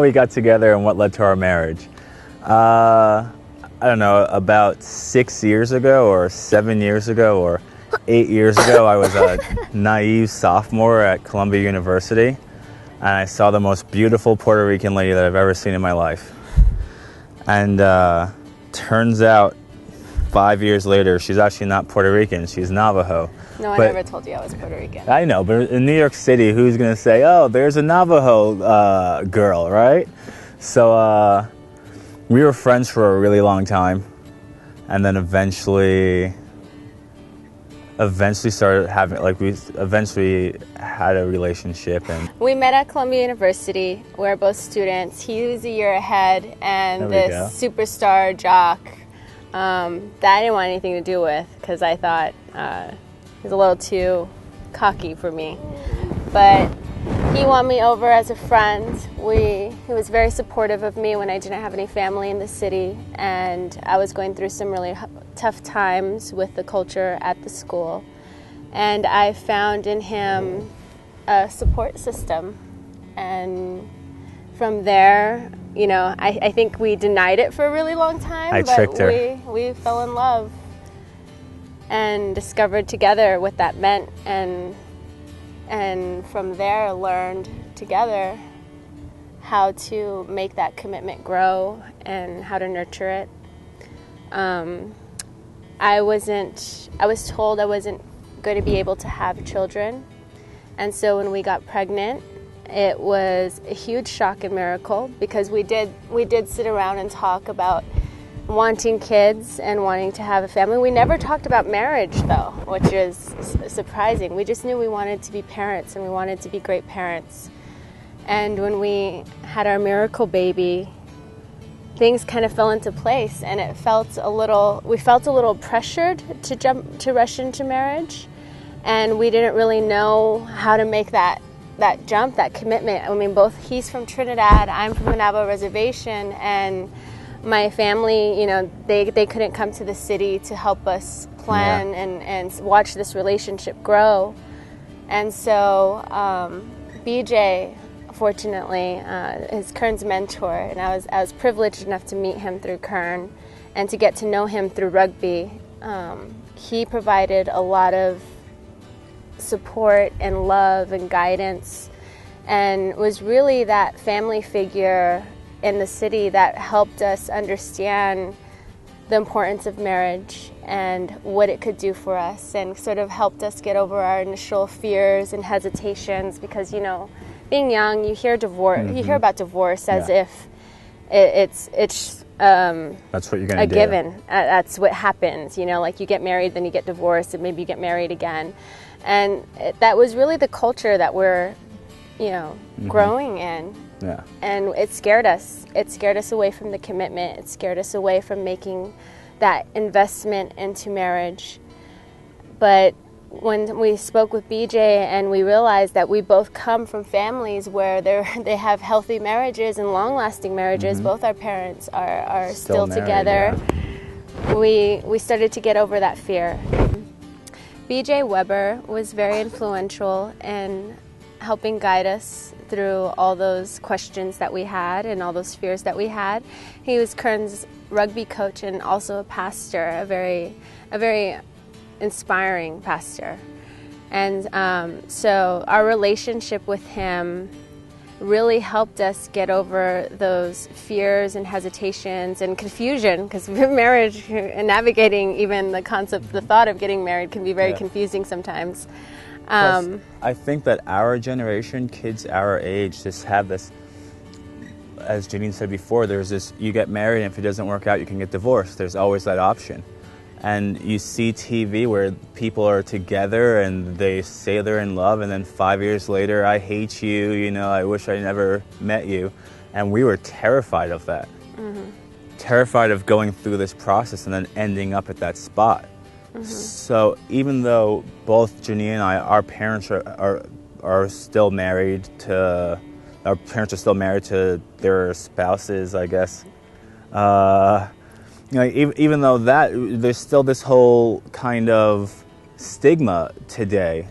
how we got together and what led to our marriage. I don't know, about 6 years ago or 7 years ago or 8 years ago, I was a naive sophomore at Columbia University, and I saw the most beautiful Puerto Rican lady that I've ever seen in my life. And turns out 5 years later, she's actually not Puerto Rican, she's Navajo. No, I never told you I was Puerto Rican. I know, but in New York City, who's going to say, oh, there's a Navajo girl, right? So we were friends for a really long time, and then eventually started having, we eventually had a relationship. And we met at Columbia University. We were both students. He was a year ahead, and this superstar jock that I didn't want anything to do with, because I thought he was a little too cocky for me. But he won me over as a friend. He was very supportive of me when I didn't have any family in the city, and I was going through some really tough times with the culture at the school. And I found in him a support system. And from there, you know, I think we denied it for a really long time, but we fell in love and discovered together what that meant, and from there learned together how to make that commitment grow and how to nurture it. I was told I wasn't going to be able to have children, and so when we got pregnant, it was a huge shock and miracle, because we did sit around and talk about wanting kids and wanting to have a family. We never talked about marriage, though, which is surprising. We just knew we wanted to be parents, and we wanted to be great parents. And when we had our miracle baby, things kind of fell into place, and we felt a little pressured to rush into marriage, and we didn't really know how to make that jump, that commitment. I mean, he's from Trinidad, I'm from the Navajo reservation, and my family, you know, they couldn't come to the city to help us plan and watch this relationship grow. And so BJ, fortunately, is Kern's mentor, and I was privileged enough to meet him through Kern and to get to know him through rugby. He provided a lot of support and love and guidance, and was really that family figure in the city that helped us understand the importance of marriage and what it could do for us, and sort of helped us get over our initial fears and hesitations, because, you know, being young, you hear about divorce as if it's that's what you're gonna do. Given. That's what happens, you know, like you get married, then you get divorced, and maybe you get married again. And that was really the culture that we're, you know, growing in. Yeah. And it scared us. It scared us away from the commitment. It scared us away from making that investment into marriage. But when we spoke with BJ and we realized that we both come from families where they have healthy marriages and long-lasting marriages, both our parents are still married, together, we started to get over that fear. BJ Weber was very influential in helping guide us through all those questions that we had and all those fears that we had. He was Kern's rugby coach and also a pastor, a very inspiring pastor. And so our relationship with him really helped us get over those fears and hesitations and confusion, because marriage and navigating even the concept, the thought of getting married can be very confusing sometimes. Plus, I think that our generation, kids our age, just have this, as Janine said before, there's this, you get married and if it doesn't work out, you can get divorced. There's always that option. And you see TV where people are together and they say they're in love, and then 5 years later, I hate you, you know, I wish I never met you. And we were terrified of that. Terrified of going through this process and then ending up at that spot. So even though both Janine and I, our parents are still married to, our parents are still married to their spouses, I guess. You know, even though that, there's still this whole kind of stigma today,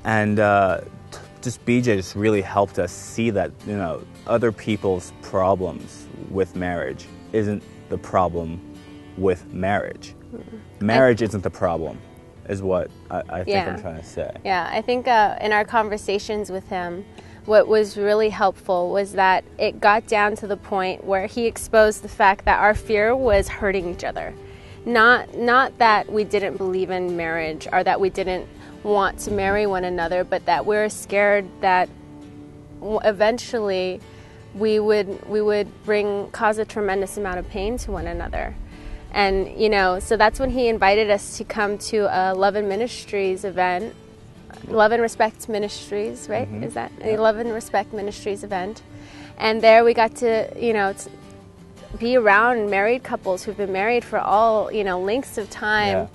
and just BJ just really helped us see that, you know, other people's problems with marriage isn't the problem with marriage. Marriage isn't the problem, is what I think I'm trying to say. Yeah, I think in our conversations with him, what was really helpful was that it got down to the point where he exposed the fact that our fear was hurting each other. Not that we didn't believe in marriage or that we didn't want to marry one another, but that we're scared that eventually we would cause a tremendous amount of pain to one another. And, you know, so that's when he invited us to come to a Love and Ministries event. Love and Respect Ministries, right? Is that a Love and Respect Ministries event? And there we got to, you know, be around married couples who've been married for all, you know, lengths of time. Yeah.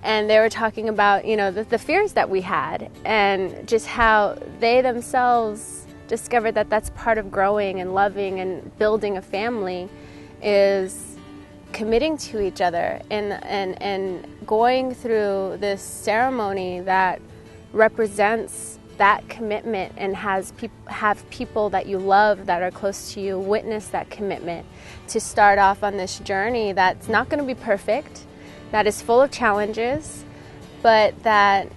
And they were talking about, you know, the fears that we had and just how they themselves discovered that that's part of growing and loving and building a family is committing to each other and going through this ceremony that represents that commitment and have people that you love that are close to you witness that commitment to start off on this journey that's not going to be perfect, that is full of challenges, but that,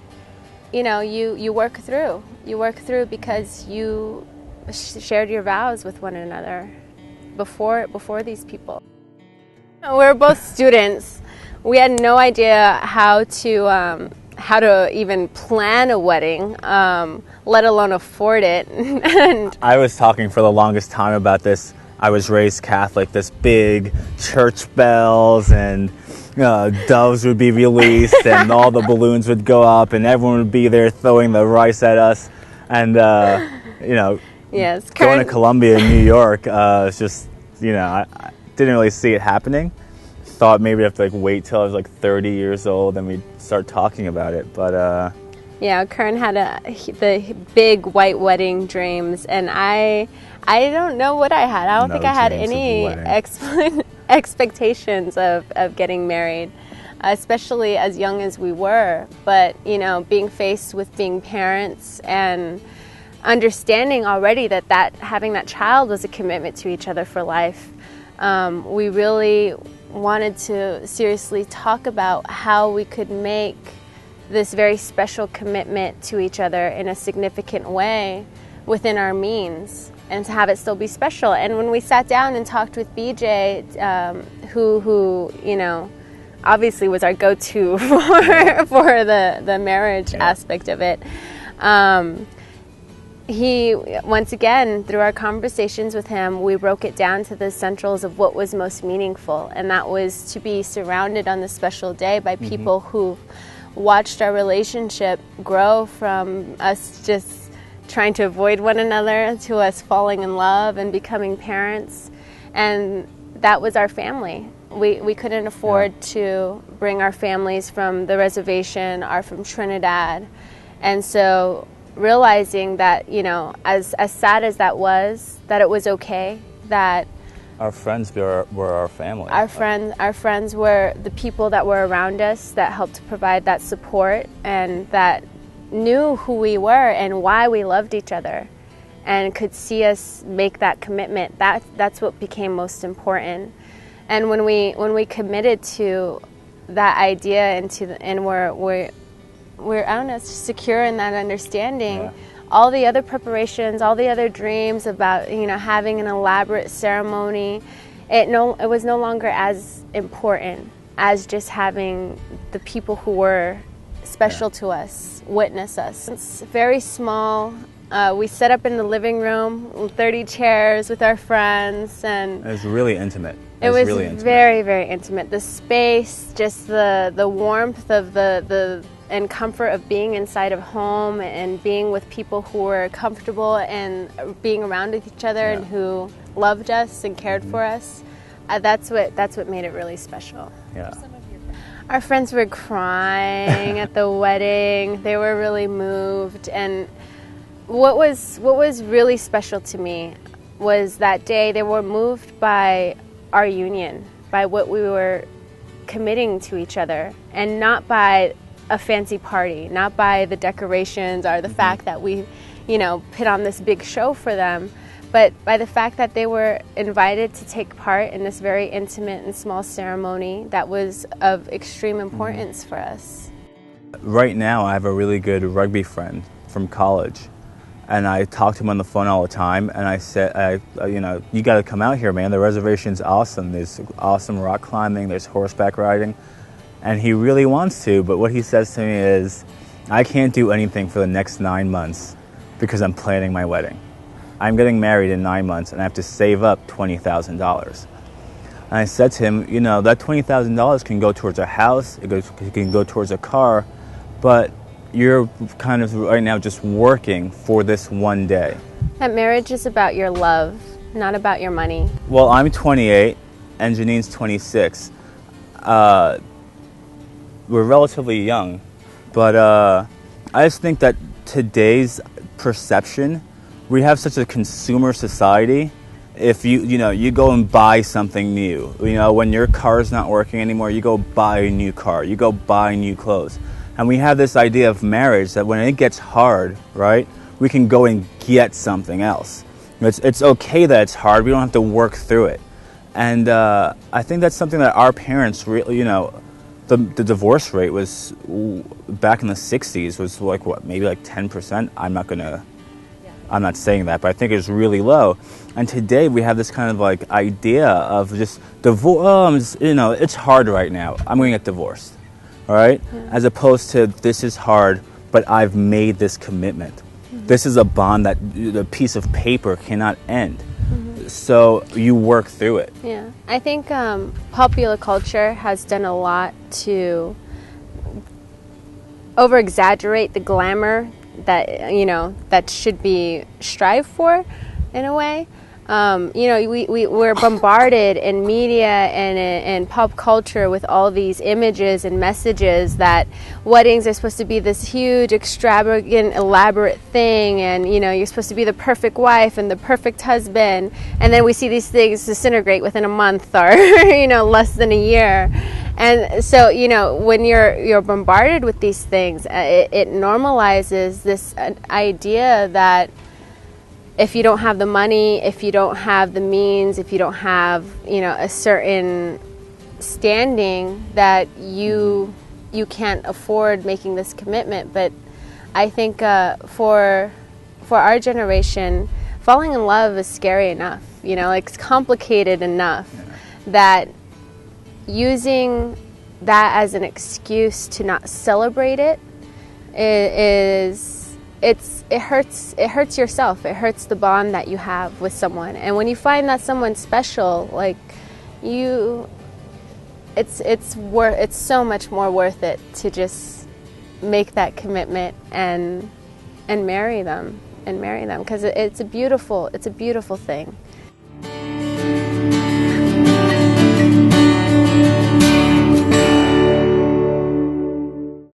you know, you work through because you shared your vows with one another before these people. We're both students. We had no idea how to even plan a wedding, let alone afford it. And I was talking for the longest time about this. I was raised Catholic, this big church bells and doves would be released and all the balloons would go up and everyone would be there throwing the rice at us. And, you know, yes, going to Columbia in New York, it's just, you know, I didn't really see it happening. Thought maybe I'd have to like wait till I was like 30 years old and we'd start talking about it, but yeah, Kern had the big white wedding dreams, and I don't know what I had. I don't think I had any expectations of getting married, especially as young as we were. But, you know, being faced with being parents and understanding already that having that child was a commitment to each other for life, we really wanted to seriously talk about how we could make this very special commitment to each other in a significant way within our means and to have it still be special. And when we sat down and talked with BJ, who you know, obviously was our go-to for the marriage aspect of it, he, once again, through our conversations with him, we broke it down to the centrals of what was most meaningful, and that was to be surrounded on this special day by people who watched our relationship grow from us just trying to avoid one another to us falling in love and becoming parents. And that was our family. We couldn't afford to bring our families from the reservation or from Trinidad. And so realizing that, you know, as sad as that was, that it was okay, that our friends were our family. Our friends were the people that were around us that helped provide that support and that knew who we were and why we loved each other and could see us make that commitment. That's what became most important. And when we committed to that idea and we're I don't know, secure in that understanding, all the other preparations, all the other dreams about, you know, having an elaborate ceremony, it was no longer as important as just having the people who were special to us witness us. It's very small. We set up in the living room, 30 chairs with our friends, and it was really intimate. It was really intimate. Very, very intimate. The space, just the warmth of the and comfort of being inside of home and being with people who were comfortable and being around with each other and who loved us and cared for us. That's what made it really special. Yeah. Our friends were crying at the wedding. They were really moved. And what was really special to me was that day they were moved by our union, by what we were committing to each other, and not by a fancy party, not by the decorations or the fact that we, put on this big show for them, but by the fact that they were invited to take part in this very intimate and small ceremony that was of extreme importance for us. Right now, I have a really good rugby friend from college, and I talk to him on the phone all the time, and I said, you got to come out here, man. The reservation's awesome. There's awesome rock climbing, there's horseback riding, and he really wants to, but what he says to me is, I can't do anything for the next 9 months because I'm planning my wedding. I'm getting married in 9 months, and I have to save up $20,000. And I said to him, that $20,000 can go towards a house, it can go towards a car, but you're kind of right now just working for this one day. That marriage is about your love, not about your money. Well, I'm 28 and Janine's 26. We're relatively young, but I just think that today's perception, we have such a consumer society. If you go and buy something new, when your car's not working anymore, you go buy a new car, you go buy new clothes. And we have this idea of marriage that when it gets hard, right, we can go and get something else. It's okay that it's hard. We don't have to work through it. And I think that's something that our parents really, the divorce rate was, back in the 60s, was maybe 10%. I'm not saying that, but I think it was really low. And today we have this kind of idea of just divorce, it's hard right now, I'm going to get divorced. All right? Yeah. As opposed to, this is hard, but I've made this commitment. Mm-hmm. This is a bond that the piece of paper cannot end. Mm-hmm. So you work through it. Yeah. I think popular culture has done a lot to over-exaggerate the glamour that, that should be strived for, in a way. We're bombarded in media and pop culture with all these images and messages that weddings are supposed to be this huge, extravagant, elaborate thing, and you're supposed to be the perfect wife and the perfect husband, and then we see these things disintegrate within a month or less than a year. And so when you're bombarded with these things, it normalizes this idea that if you don't have the money, if you don't have the means, if you don't have, a certain standing, that you can't afford making this commitment. But I think for our generation, falling in love is scary enough, it's complicated enough that using that as an excuse to not celebrate it it hurts yourself. It hurts the bond that you have with someone. And when you find that someone special, it's so much more worth it to just make that commitment and marry them, because it's a beautiful thing.